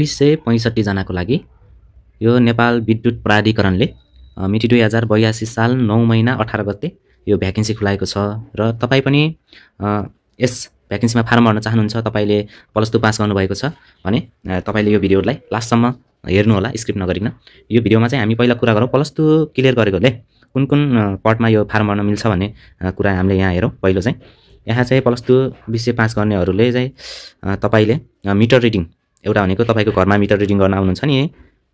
265 जनाको लागि यो नेपाल विद्युत प्राधिकरणले मिति 2082 साल 9 महिना 18 गते यो भ्याकेन्सी खुलाएको छ र तपाई पनि यस भ्याकेन्सीमा फारम भर्न चाहनुहुन्छ, तपाईले +2 पास गर्नुभएको छ भने तपाईले यो भिडियोलाई लास्टसम्म हेर्नु होला स्किप नगरिकन। यो भिडियोमा चाहिँ हामी पहिला कुरा गरौँ +2 क्लियर गरेकोले कुन कुन पदमा यो फारम भर्न मिल्छ भन्ने कुरा हामीले यहाँ हेरौँ। पहिलो चाहिँ यहाँ चाहिँ +2 विषय पास गर्नेहरूले चाहिँ तपाईले मिटर रिडिङ एउटा भनेको तपाईको घरमा मिटर रिडिङ गर्न आउनुहुन्छ नि,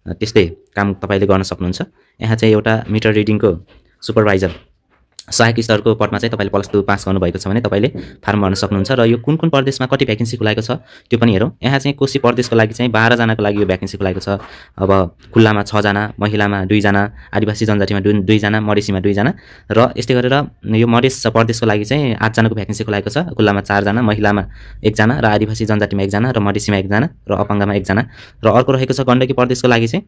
त्यस्तै काम तपाईले गर्न सक्नुहुन्छ। यहाँ चाहिँ एउटा मिटर रिडिङको सुपरभाइजर सहायक स्तरको पदमा चाहिँ तपाईले +2 पास गर्नुभएको छ भने तपाईले फारम भर्न सक्नुहुन्छ। र यो कुन कुन प्रदेशमा कति भ्याकेन्सी खुलाएको छ त्यो पनि हेरौँ। यहाँ चाहिँ कोशी प्रदेशको लागि चाहिँ 12 जनाको लागि यो भ्याकेन्सी खुलाएको छ। अब खुल्लामा 6 जना, महिलामा 2 जना, आदिवासी जनजातिमा 2 जना, मधेसीमा 2 जना र यस्तै गरेर यो मधेस प्रदेशको लागि चाहिँ 8 जनाको भ्याकेन्सी खुलाएको छ। खुल्लामा 4 जना, महिलामा 1 जना र आदिवासी जनजातिमा 1 जना र मधेसीमा 1 जना र अपाङ्गमा 1 जना र अर्को रहेको छ गण्डकी प्रदेशको लागि चाहिँ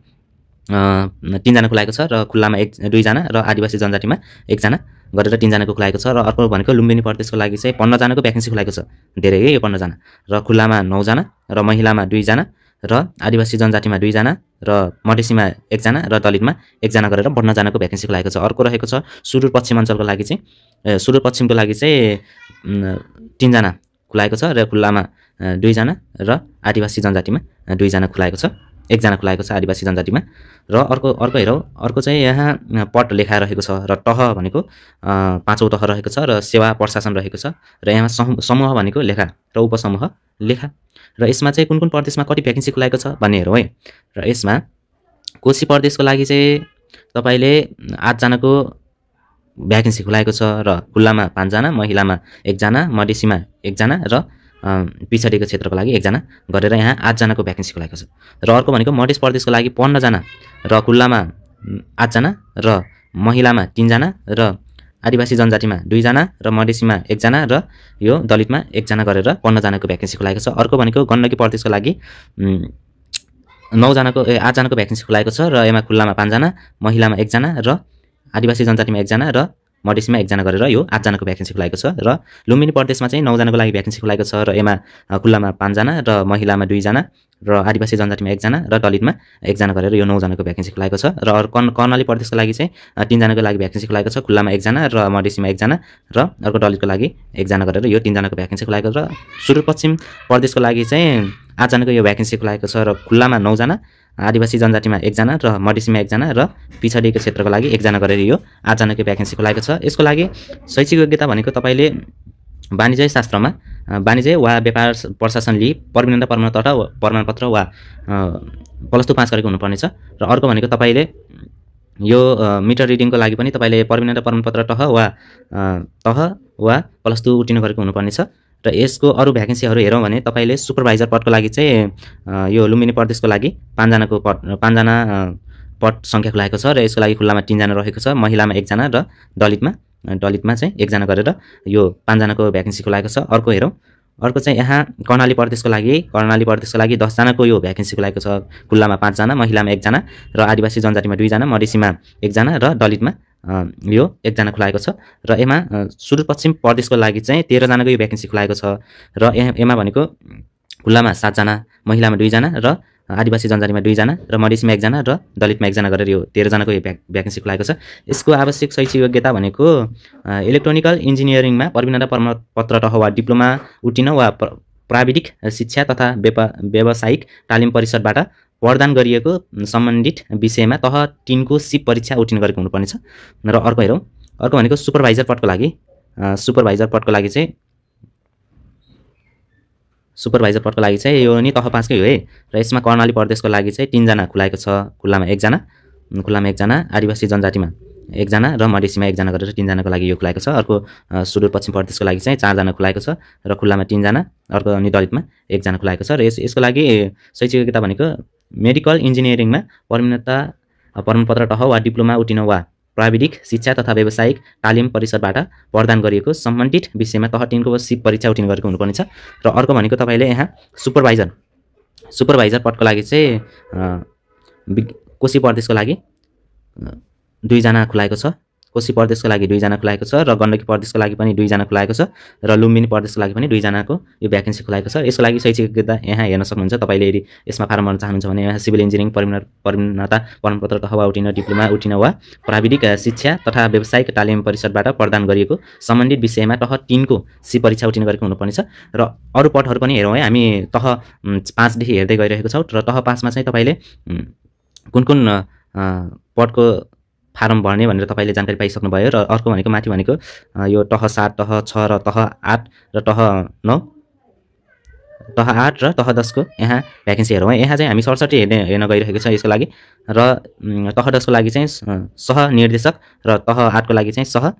3 जना खुलाएको छ र खुल्लामा 2 जना र आदिवासी जनजातिमा 1 जना गरेर 3 जनाको खुलाएको छ। र अर्को भनेको लुम्बिनी प्रदेशको लागि चाहिँ 15 जनाको भ्याकेन्सी खुलाएको छ, धेरै है यो 15 जना र खुल्लामा 9 जना र महिलामा 2 जना र आदिवासी जनजातिमा 2 जना र मधेसीमा 1 जना र दलितमा 1 जना गरेर 15 जनाको भ्याकेन्सी खुलाएको छ। अर्को रहेको छ सुदूरपश्चिम अञ्चलको लागि चाहिँ सुदूरपश्चिमको लागि चाहिँ 3 जना खुलाएको छ र खुल्लामा 2 जना र आदिवासी जनजातिमा 2 जना खुलाएको छ, 1 जना खुलाएको छ आदिवासी जनजातिमा। र अर्को हेरौँ, अर्को चाहिँ यहाँ पद लेखा रहेको छ र तह भनेको 5औं तह रहेको छ र सेवा प्रशासन रहेको छ र यहाँ समूह भनेको लेखा र उपसमूह लेखा। र यसमा चाहिँ कुन कुन प्रदेशमा कति भ्याकेन्सी खुलाएको छ भन्ने हेरौँ है। र यसमा कोशी प्रदेशको लागि चाहिँ तपाईले 8 जनाको भ्याकेन्सी खुलाएको छ र खुल्लामा 5 जना, महिलामा 1 जना, मधेसीमा 1 जना र पिछडिएको क्षेत्रको लागि 1 जना गरेर यहाँ 8 जनाको भ्याकेन्सी खुलाएको छ। र अर्को भनेको मधेस प्रदेशको लागि 15 जना र खुल्लामा 8 जना र महिलामा 3 जना र आदिवासी जनजातिमा 2 जना र मधेसीमा 1 जना र यो दलितमा 1 जना गरेर 15 जनाको भ्याकेन्सी खुलाएको छ। अर्को भनेको गण्डकी प्रदेशको लागि 8 जनाको भ्याकेन्सी खुलाएको छ र यसमा खुल्लामा 5 जना, महिलामा 1 जना र आदिवासी जनजातिमा 1 जना र मधेसीमा 1 जना गरेर यो 8 जनाको भ्याकेन्सी खुलाएको छ। र लुम्बिनी प्रदेशमा चाहिँ 9 जनाको लागि भ्याकेन्सी खुलाएको छ र यसमा खुल्लामा 5 जना र महिलामा 2 जना र आदिवासी जनजातिमा 1 जना र दलितमा 1 जना गरेर यो 9 जनाको भ्याकेन्सी खुलाएको छ। र कर्णाली प्रदेशको लागि चाहिँ 3 जनाको लागि भ्याकेन्सी खुलाएको छ, खुल्लामा 1 जना र मधेसीमा 1 जना र अर्को दलितको लागि 1 जना गरेर यो 3 जनाको भ्याकेन्सी खुलाएको छ। र सुदूरपश्चिम प्रदेशको लागि चाहिँ 8 जनाको यो भ्याकेन्सी खुलाएको छ र खुल्लामा 9 जना, आदिवासी जनजातिमा 1 जना र मधेसीमा 1 जना र पिछडिएको क्षेत्रको लागि 1 जना गरेर यो 8 जनाको भ्याकेन्सी खुलाएको छ। यसको लागि शैक्षिक योग्यता भनेको तपाईले वाणिज्य शास्त्रमा वाणिज्य वा व्यापार प्रशासन लिई प्रमाणपत्र वा +2 पास गरेको हुनुपर्नेछ। र अर्को भनेको तपाईले यो मिटर रिडिङको लागि पनि तपाईले प्रमाणपत्र तह वा +2 उटिनु गरेको हुनुपर्नेछ। र यसको अरु भ्याकेन्सीहरू हेरौँ भने तपाईले सुपरभाइजर पदको लागि चाहिँ यो लुम्बिनी प्रदेशको लागि 5 जना पद संख्या खुलाएको छ र यसको लागि खुल्लामा 3 जना रहेको छ, महिलामा 1 जना र दलितमा चाहिँ 1 जना गरेर यो 5 जनाको भ्याकेन्सी खुलाएको छ। अर्को हेरौँ, अर्को चाहिँ यहाँ कर्णाली प्रदेशको लागि 10 जनाको यो भ्याकेन्सी खुलाएको छ, खुल्लामा 5 जना, महिलामा 1 जना र आदिवासी जनजातिमा 2 जना, मधेसीमा 1 जना र दलितमा यो 1 जना खुलाएको छ। र यसमा सुदूरपश्चिम प्रदेशको लागि चाहिँ 13 जनाको यो भ्याकेन्सी खुलाएको छ र यसमा भनेको खुल्लामा 7 जना, महिलामा 2 जना र आदिवासी जनजातिमा 2 जना र मधेसीमा 1 जना र दलितमा 1 जना गरेर यो 13 जनाको यो भ्याकेन्सी खुलाएको छ। यसको आवश्यक शैक्षिक योग्यता भनेको इलेक्ट्रोनिकल इन्जिनियरिङमा प्रमाणपत्र तह वा डिप्लोमा उटिन वा प्राविधिक शिक्षा तथा व्यावसायिक तालिम परिषदबाट प्रदान गरिएको सम्बन्धित विषयमा तह 3 को सिप परीक्षा उटिन गरेको हुनुपर्नेछ। र अर्को हेरौँ, अर्को भनेको सुपरभाइजर पदको लागि चाहिँ यो नि तह 5 कै हो है। र यसमा कर्णाली प्रदेशको लागि चाहिँ 3 जना खुलाएको छ, खुल्लामा 1 जना, आदिवासी जनजातिमा 1 जना र मधेसीमा 1 जना गरेर 3 जनाको लागि यो खुलाएको छ। अर्को सुदूरपश्चिम प्रदेशको लागि चाहिँ 4 जना खुलाएको छ र खुल्लामा 3 जना, अर्को अनि दलितमा 1 जना खुलाएको छ। र यसको लागि शैक्षिक योग्यता भनेको मेडिकल इन्जिनियरिङमा प्रमाणपत्र तह वा डिप्लोमा उटिन वा प्राविधिक शिक्षा तथा व्यावसायिक तालिम परिषदबाट प्रदान गरिएको सम्बन्धित विषयमा तह 3 को सिप परीक्षा उटिन गरेको हुनुपर्नेछ। र अर्को भनेको तपाईले यहाँ सुपरभाइजर पदको लागि चाहिँ कोशी प्रदेशको लागि 2 जना खुलाएको छ कोशी प्रदेशको लागि 2 जना खुलाएको छ र गण्डकी प्रदेशको लागि पनि 2 जना खुलाएको छ र लुम्बिनी प्रदेशको लागि पनि 2 जनाको यो भ्याकेन्सी खुलाएको छ। यसको लागि शैक्षिक योग्यता यहाँ हेर्न सक्नुहुन्छ। तपाईले यदि यसमा फारम भर्न चाहनुहुन्छ भने यहाँ सिभिल इन्जिनियरिङ प्रवीणता प्रमाणपत्र अथवा उत्तीर्ण डिप्लोमा उत्तीर्ण वा प्राविधिक शिक्षा तथा व्यावसायिक तालिम परिषदबाट प्रदान गरिएको सम्बन्धित विषयमा तह 3 को सी परीक्षा उत्तीर्ण गरेको हुनुपर्नेछ र अरु पदहरु पनि हेरौँ है। हामी तह 5 देखि हेर्दै गइरहेको छौं र तह 5 मा चाहिँ तपाईले कुन कुन पदको फारम भर्ने भनेर तपाईले जानकारी पाइसक्नु भयो र अर्को भनेको माथि भनेको यो तह 7 तह 6 र तह 8 र तह 9 तह 8 र तह 10 को यहाँ भ्याकेन्सी हेरौँ है। यहाँ चाहिँ हामी सरसटी हेर्न गइरहेको छ यसको लागि र तह 10 को लागि चाहिँ सह निर्देशक र तह 8 को लागि चाहिँ सह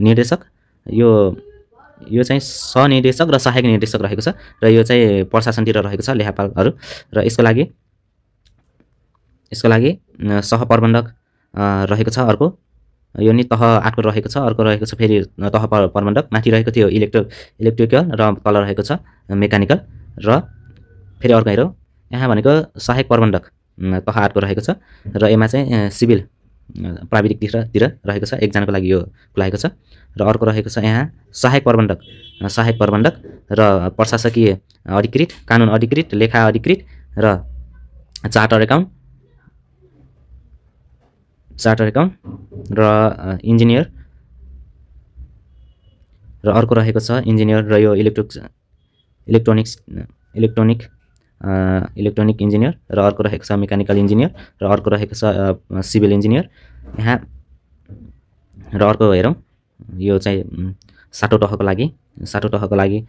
निर्देशक यो चाहिँ सहनिर्देशक र सहायक निर्देशक रहेको छ र यो चाहिँ प्रशासनतिर रहेको छ लेखापालहरु र यसको लागि सह प्रबन्धक रहेको छ। अर्को यो नि तह 8 को रहेको छ। अर्को रहेको छ फेरि तह प्रबन्धक, माथि रहेको थियो इलेक्ट्रिकल र तल रहेको छ मेकानिकल र फेरि अर्को हेरौँ यहाँ भनेको सहायक प्रबन्धक तह 8 को रहेको छ र यसमा चाहिँ सिभिल प्राविधिकतिर रहेको छ। एक जनाको लागि यो खुलाएको छ र अर्को रहेको छ यहाँ सहायक प्रबन्धक र प्रशासकीय अधिकृत, कानुन अधिकृत, लेखा अधिकृत र चार्टर एकाउन्ट र इन्जिनियर र अर्को रहेको छ इन्जिनियर र यो इलेक्ट्रोनिक इन्जिनियर र अर्को रहेको छ मेकानिकल इन्जिनियर र अर्को रहेको छ सिभिल इन्जिनियर यहाँ र अर्को हेरौँ यो चाहिँ सातौं तहको लागि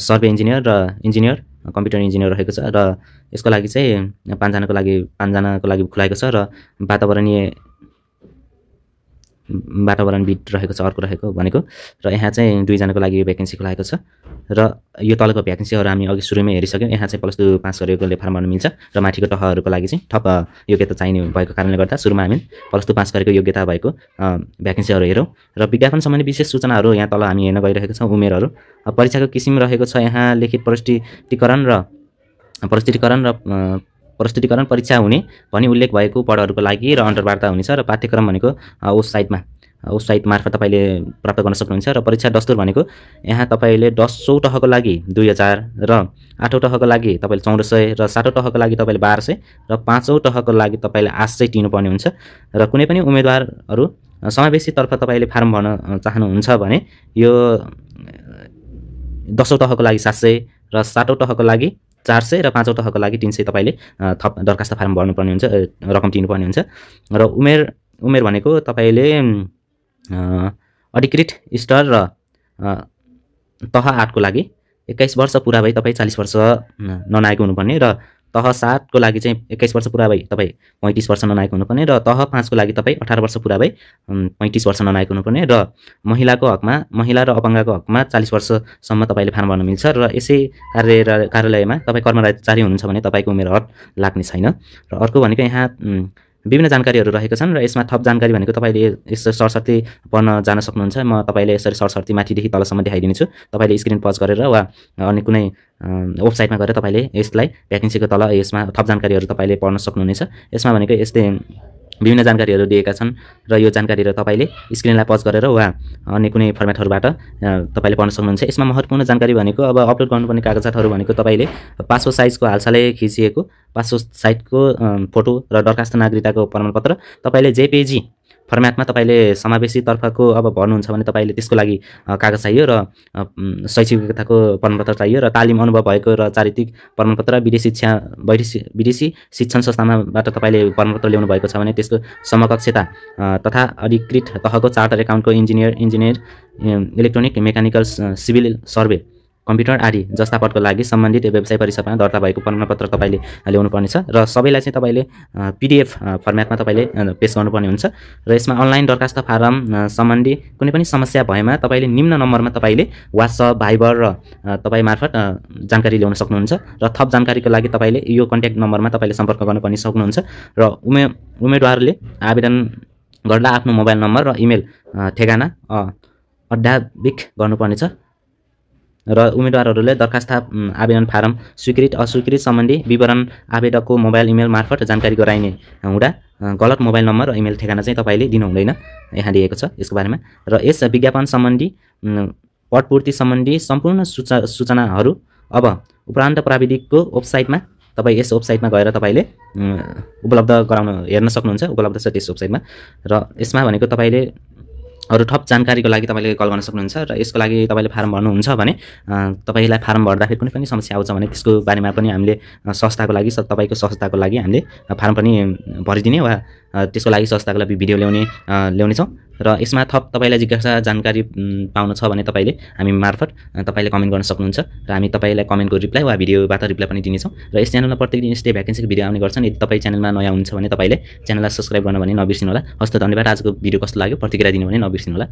सर्वे इन्जिनियर र इन्जिनियर कम्प्युटर इन्जिनियर रहेको छ र यसको लागि चाहिँ 5 जनाको लागि खुलाएको छ र वातावरणविद रहेको छ अर्को रहेको भनेको र यहाँ चाहिँ 2 जनाको लागि यो भ्याकेन्सी खुलाएको छ र यो तलको भ्याकेन्सीहरु हामी अघि सुरुमै हेरिसक्यौं। यहाँ चाहिँ +2 पास गरेकोले फारम भर्न मिल्छ र माथिको तहहरुको लागि चाहिँ थप योग्यता चाहिने भएको कारणले गर्दा सुरुमा हामी +2 पास गरेको योग्यता भएको भ्याकेन्सीहरु हेरौँ र विज्ञापन सम्बन्धी विशेष सूचनाहरु यहाँ तल हामी हेर्न गइरहेका छौं। उमेरहरु परीक्षाको किसिम रहेको छ यहाँ लिखित प्रस्तुतिकरण परीक्षा हुने भनी उल्लेख भएको पदहरुको लागि र अन्तर्वार्ता हुनेछ र पाठ्यक्रम भनेको वेबसाइट मार्फत तपाईले प्राप्त गर्न सक्नुहुन्छ र परीक्षा दस्तुर भनेको यहाँ तपाईले 10औं तहको लागि 2000 र 8औं तहको लागि तपाईले 1400 र 7औं तहको लागि तपाईले 1200 र 5औं तहको लागि तपाईले 800 तिर्नुपर्ने हुन्छ र कुनै पनि उम्मेदवारहरु समावेशी तर्फ तपाईले फारम भर्न चाहनुहुन्छ भने यो 10औं तहको लागि 700 र 7औं तहको लागि 400 र 5औं तहको लागि 300 तपाईले थप दरखास्त फारम भर्नुपर्ने हुन्छ, रकम तिर्नुपर्ने हुन्छ र उमेर भनेको तपाईले अधिकृत स्तर र तह 8 को लागि 21 वर्ष पुरा भई तपाई 40 वर्ष ननाएको हुनुपर्ने र तह 7 को लागि चाहिँ 21 वर्ष पुरा भई तपाई 35 वर्ष ननाएको हुनुपर्ने र तह 5 को लागि तपाई 18 वर्ष पुरा भई 35 वर्ष ननाएको हुनुपर्ने र महिला र अपाङ्गको हकमा 40 वर्षसम्म तपाईले फारम भर्न मिल्छ र यसै कार्यालयमा तपाई कर्मचारी हुनुहुन्छ भने तपाईको उमेर हद लाग्ने छैन। र अर्को भनेको यहाँ विभिन्न जानकारीहरु रहेका छन् र यसमा थप जानकारी भनेको तपाईले यस सरसर्ती पढ्न जान सक्नुहुन्छ। म तपाईले यसरी सरसर्ती माथिदेखि तलसम्म देखाइदिनेछु। तपाईले स्क्रिन पज गरेर वा अन्य कुनै वेबसाइटमा गएर तपाईले यसलाई भ्याकेन्सीको तल यसमा थप जानकारीहरु तपाईले पढ्न सक्नुहुनेछ। यसमा भनेको यस्तै विभिन्न जानकारीहरु दिएका छन् र यो जानकारीहरु तपाईले स्क्रिनलाई पज गरेर वा अन्य कुनै फर्मेटहरुबाट तपाईले पढ्न सक्नुहुन्छ। यसमा महत्त्वपूर्ण जानकारी भनेको अब अपलोड गर्नुपर्ने कागजातहरु भनेको तपाईले पासपोर्ट साइजको हालसालै खिचिएको पासपोर्ट साइजको फोटो र दरखास्त नागरिकताको प्रमाणपत्र तपाईले जेपीजी फर्मेटमा तपाईले समावेशी तर्फको अब भर्नुहुन्छ भने तपाईले त्यसको लागि कागज चाहियो र शैक्षिक योग्यताको प्रमाणपत्र चाहियो र तालिम अनुभव भएको र चारित्रिक प्रमाणपत्र विदेशी शिक्षण संस्थामाबाट तपाईले प्रमाणपत्र ल्याउनु भएको छ भने त्यसको समकक्षता तथा अधिकृत तहको चार्टर एकाउन्टको engineer electronic mechanical civil survey computer आदि जस्ता पदको लागि सम्बन्धित वेबसाइट परिसरमा दर्ता भएको प्रमाणपत्र तपाईले ल्याउनु पर्नेछ र सबैलाई चाहिँ तपाईले पीडीएफ फर्मेटमा तपाईले पेश गर्नुपर्ने हुन्छ र यसमा अनलाइन दरखास्त फारम सम्बन्धी कुनै पनि समस्या भएमा तपाईले निम्न नम्बरमा तपाईले WhatsApp, भाइबर र तपाई मार्फत जानकारी ल्याउन सक्नुहुन्छ र थप जानकारीको लागि तपाईले यो कन्ट्याक्ट नम्बरमा तपाईले सम्पर्क गर्न पनि सक्नुहुन्छ र उम्मेदवारले आवेदन गर्दा आफ्नो मोबाइल नम्बर र इमेल ठेगाना अध्याविक गर्नुपर्नेछ र उम्मेदवारहरूले दरखास्त आवेदन फारम स्वीकृत अस्वीकृत सम्बन्धी विवरण आवेदकको मोबाइल इमेल मार्फत जानकारी गराइने हुँदा गलत मोबाइल नम्बर र इमेल ठेगाना चाहिँ तपाईँले दिनु हुँदैन, यहाँ दिएको छ यसको बारेमा। र यस विज्ञापन सम्बन्धी पटपूर्ति सम्बन्धी सम्पूर्ण सूचनाहरू अब उपरान्त प्राविधिकको वेबसाइटमा, तपाईँ यस वेबसाइटमा गएर तपाईँले उपलब्ध गराउन हेर्न सक्नुहुन्छ, उपलब्ध छ त्यस वेबसाइटमा। र यसमा भनेको तपाईँले अरू थप जानकारीको लागि तपाईँले कल गर्न सक्नुहुन्छ। र यसको लागि तपाईँले फारम भर्नुहुन्छ भने तपाईँलाई फारम भर्दाखेरि कुनै पनि समस्या आउँछ भने त्यसको बारेमा पनि हामीले संस्थाको लागि, तपाईँको संस्थाको लागि हामीले फारम पनि भरिदिने वा त्यसको लागि संस्थाको लागि भिडियो ल्याउनेछौँ। र यसमा थप तपाईँलाई जिज्ञासा जानकारी पाउन छ भने तपाईँले हामी मार्फत तपाईँले कमेन्ट गर्न सक्नुहुन्छ र हामी तपाईँलाई कमेन्टको रिप्लाई वा भिडियोबाट रिप्लाई पनि दिनेछौँ। र यस च्यानलमा प्रत्येक दिन यस्तै भ्याकेन्सीको भिडियो आउने गर्छन्। यदि तपाईँ च्यानलमा नयाँ हुनुहुन्छ भने तपाईँले च्यानललाई सब्सक्राइब गर्न भने नबिर्सिनु होला। हस्त धन्यवाद। आजको भिडियो कस्तो लाग्यो प्रतिक्रिया दिनु भने नबिर्सिनु होला।